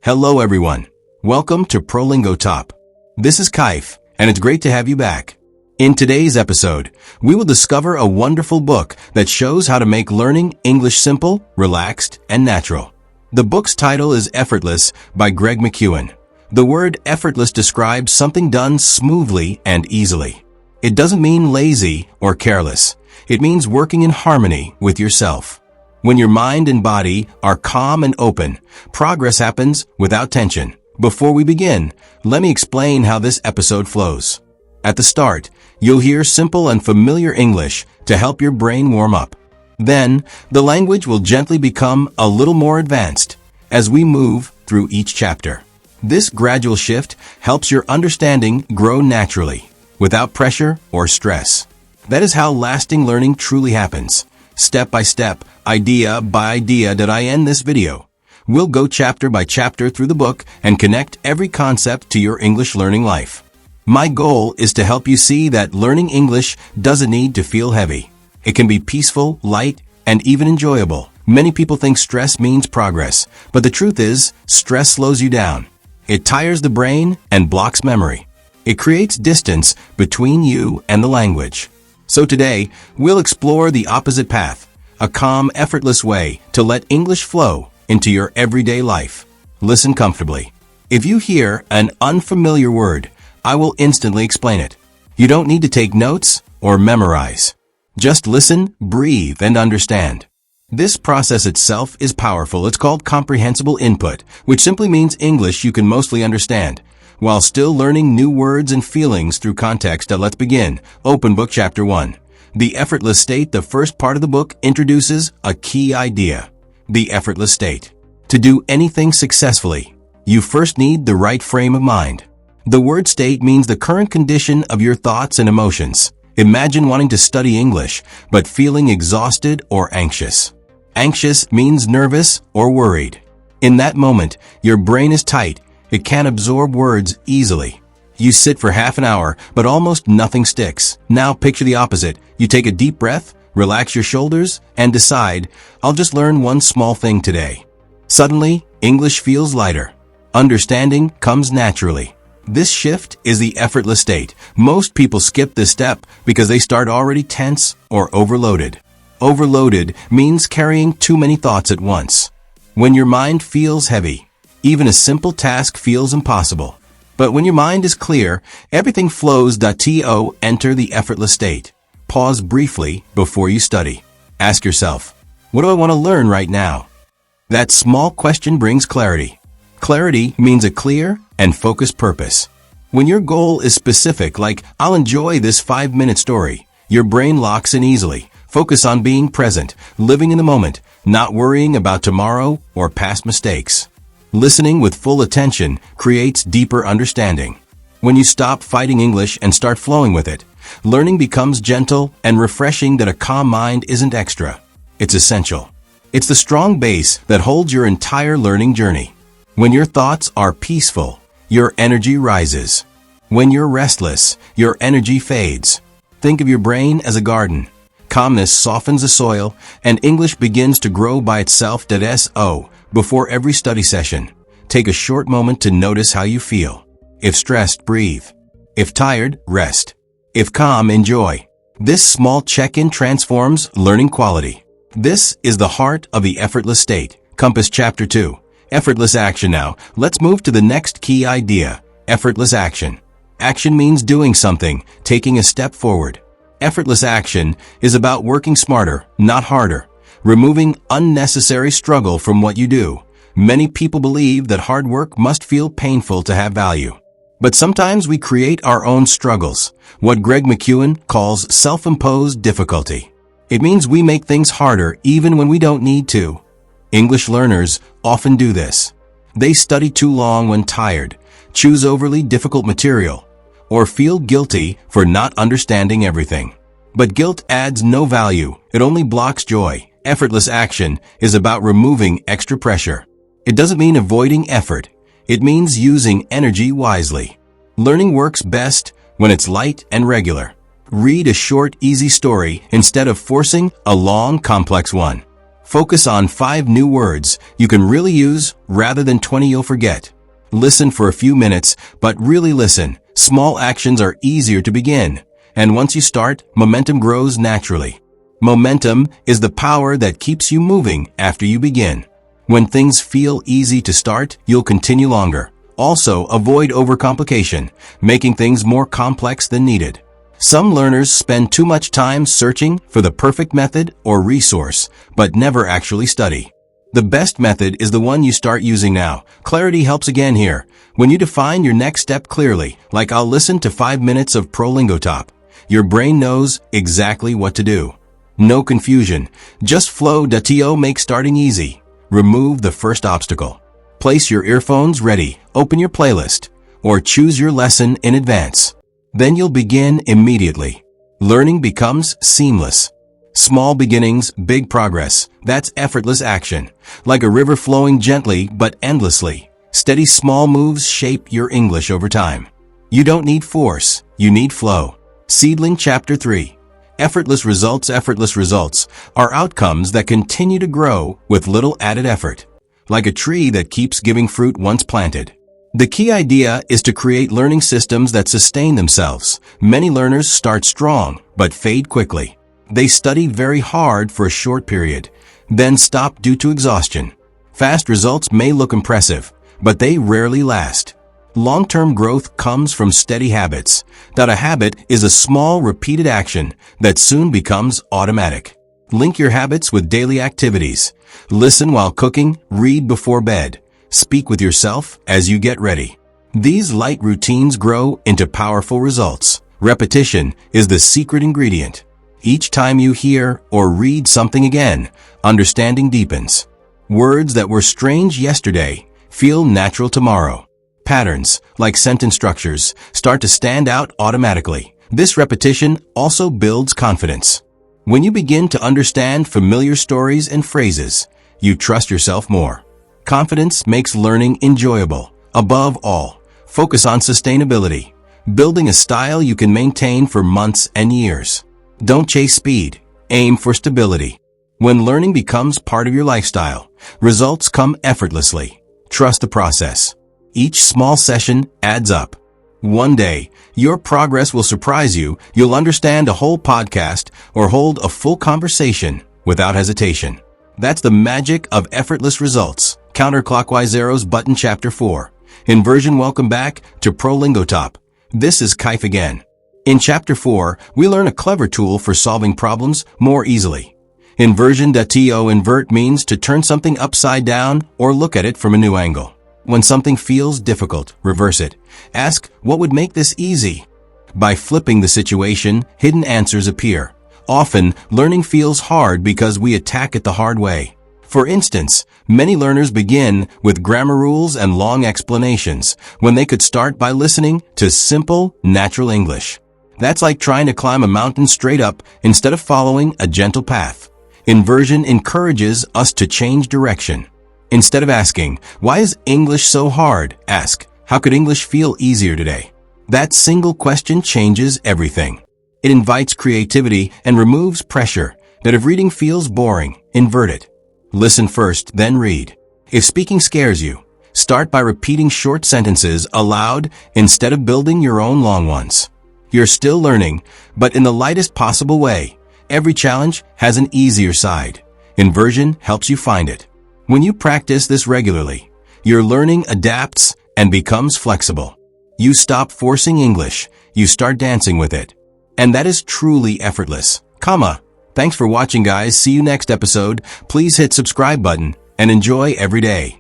Hello everyone. Welcome to Prolingo Talk. This is Kaif, and it's great to have you back. In today's episode, we will discover a wonderful book that shows how to make learning English simple, relaxed, and natural. The book's title is Effortless by Greg McKeown. The word effortless describes something done smoothly and easily. It doesn't mean lazy or careless. It means working in harmony with yourself. When your mind and body are calm and open, progress happens without tension. Before we begin, let me explain how this episode flows. At the start, you'll hear simple and familiar English to help your brain warm up. Then, the language will gently become a little more advanced as we move through each chapter. This gradual shift helps your understanding grow naturally, without pressure or stress. That is how lasting learning truly happens. Step by step, idea by idea that I end this video. We'll go chapter by chapter through the book and connect every concept to your English learning life. My goal is to help you see that learning English doesn't need to feel heavy. It can be peaceful, light, and even enjoyable. Many people think stress means progress, but the truth is, stress slows you down. It tires the brain and blocks memory. It creates distance between you and the language. So today, we'll explore the opposite path, a calm, effortless way to let English flow into your everyday life. Listen comfortably. If you hear an unfamiliar word, I will instantly explain it. You don't need to take notes or memorize. Just listen, breathe, and understand. This process itself is powerful. It's called comprehensible input, which simply means English you can mostly understand, while still learning new words and feelings through context. Let's begin. Open book chapter 1. The effortless state. The first part of the book introduces a key idea. The effortless state. To do anything successfully, you first need the right frame of mind. The word state means the current condition of your thoughts and emotions. Imagine wanting to study English, but feeling exhausted or anxious. Anxious means nervous or worried. In that moment, your brain is tight. It can't absorb words easily. You sit for half an hour, but almost nothing sticks. Now picture the opposite. You take a deep breath, relax your shoulders, and decide, I'll just learn one small thing today. Suddenly, English feels lighter. Understanding comes naturally. This shift is the effortless state. Most people skip this step because they start already tense or overloaded. Overloaded means carrying too many thoughts at once. When your mind feels heavy, even a simple task feels impossible. But when your mind is clear, everything flows. Enter the effortless state. Pause briefly before you study. Ask yourself, what do I want to learn right now? That small question brings clarity. Clarity means a clear and focused purpose. When your goal is specific, like, I'll enjoy this 5-minute story, your brain locks in easily. Focus on being present, living in the moment, not worrying about tomorrow or past mistakes. Listening with full attention creates deeper understanding. When you stop fighting English and start flowing with it, learning becomes gentle and refreshing. That a calm mind isn't extra. It's essential. It's the strong base that holds your entire learning journey. When your thoughts are peaceful, your energy rises. When you're restless, your energy fades. Think of your brain as a garden. Calmness softens the soil, and English begins to grow by itself. Before every study session, take a short moment to notice how you feel. If stressed, breathe. If tired, rest. If calm, enjoy. This small check-in transforms learning quality. This is the heart of the effortless state. Compass chapter 2. Effortless action. Now, let's move to the next key idea. Effortless action. Action means doing something, taking a step forward. Effortless action is about working smarter, not harder. Removing unnecessary struggle from what you do. Many people believe that hard work must feel painful to have value. But sometimes we create our own struggles, what Greg McKeown calls self-imposed difficulty. It means we make things harder even when we don't need to. English learners often do this. They study too long when tired, choose overly difficult material, or feel guilty for not understanding everything. But guilt adds no value. It only blocks joy. Effortless action is about removing extra pressure. It doesn't mean avoiding effort. It means using energy wisely. Learning works best when it's light and regular. Read a short, easy story instead of forcing a long, complex one. Focus on 5 new words you can really use rather than 20 you'll forget. Listen for a few minutes, but really listen. Small actions are easier to begin. And once you start, momentum grows naturally. Momentum is the power that keeps you moving after you begin. When things feel easy to start, you'll continue longer. Also, avoid overcomplication, making things more complex than needed. Some learners spend too much time searching for the perfect method or resource, but never actually study. The best method is the one you start using now. Clarity helps again here. When you define your next step clearly, like I'll listen to 5 minutes of Prolingo Talk, your brain knows exactly what to do. No confusion. Just flow. To make starting easy. Remove the first obstacle. Place your earphones ready, open your playlist, or choose your lesson in advance. Then you'll begin immediately. Learning becomes seamless. Small beginnings, big progress. That's effortless action. Like a river flowing gently but endlessly. Steady small moves shape your English over time. You don't need force, you need flow. Seedling Chapter 3. Effortless results are outcomes that continue to grow with little added effort. Like a tree that keeps giving fruit once planted. The key idea is to create learning systems that sustain themselves. Many learners start strong, but fade quickly. They study very hard for a short period, then stop due to exhaustion. Fast results may look impressive, but they rarely last. Long-term growth comes from steady habits. A habit is a small, repeated action that soon becomes automatic. Link your habits with daily activities. Listen while cooking, read before bed. Speak with yourself as you get ready. These light routines grow into powerful results. Repetition is the secret ingredient. Each time you hear or read something again, understanding deepens. Words that were strange yesterday feel natural tomorrow. Patterns, like sentence structures, start to stand out automatically. This repetition also builds confidence. When you begin to understand familiar stories and phrases, you trust yourself more. Confidence makes learning enjoyable. Above all, focus on sustainability, building a style you can maintain for months and years. Don't chase speed, aim for stability. When learning becomes part of your lifestyle, results come effortlessly. Trust the process. Each small session adds up. One day, your progress will surprise you. You'll understand a whole podcast or hold a full conversation without hesitation. That's the magic of effortless results. Counterclockwise arrows button Chapter 4. Inversion. Welcome back to Prolingo Talk. This is Kaif again. In Chapter 4, we learn a clever tool for solving problems more easily. Inversion. To invert means to turn something upside down or look at it from a new angle. When something feels difficult, reverse it. Ask, what would make this easy? By flipping the situation, hidden answers appear. Often, learning feels hard because we attack it the hard way. For instance, many learners begin with grammar rules and long explanations when they could start by listening to simple, natural English. That's like trying to climb a mountain straight up instead of following a gentle path. Inversion encourages us to change direction. Instead of asking, why is English so hard? Ask, how could English feel easier today? That single question changes everything. It invites creativity and removes pressure. That if reading feels boring, invert it. Listen first, then read. If speaking scares you, start by repeating short sentences aloud instead of building your own long ones. You're still learning, but in the lightest possible way. Every challenge has an easier side. Inversion helps you find it. When you practice this regularly, your learning adapts and becomes flexible. You stop forcing English, you start dancing with it. And that is truly effortless. Thanks for watching, guys. See you next episode. Please hit subscribe button and enjoy every day.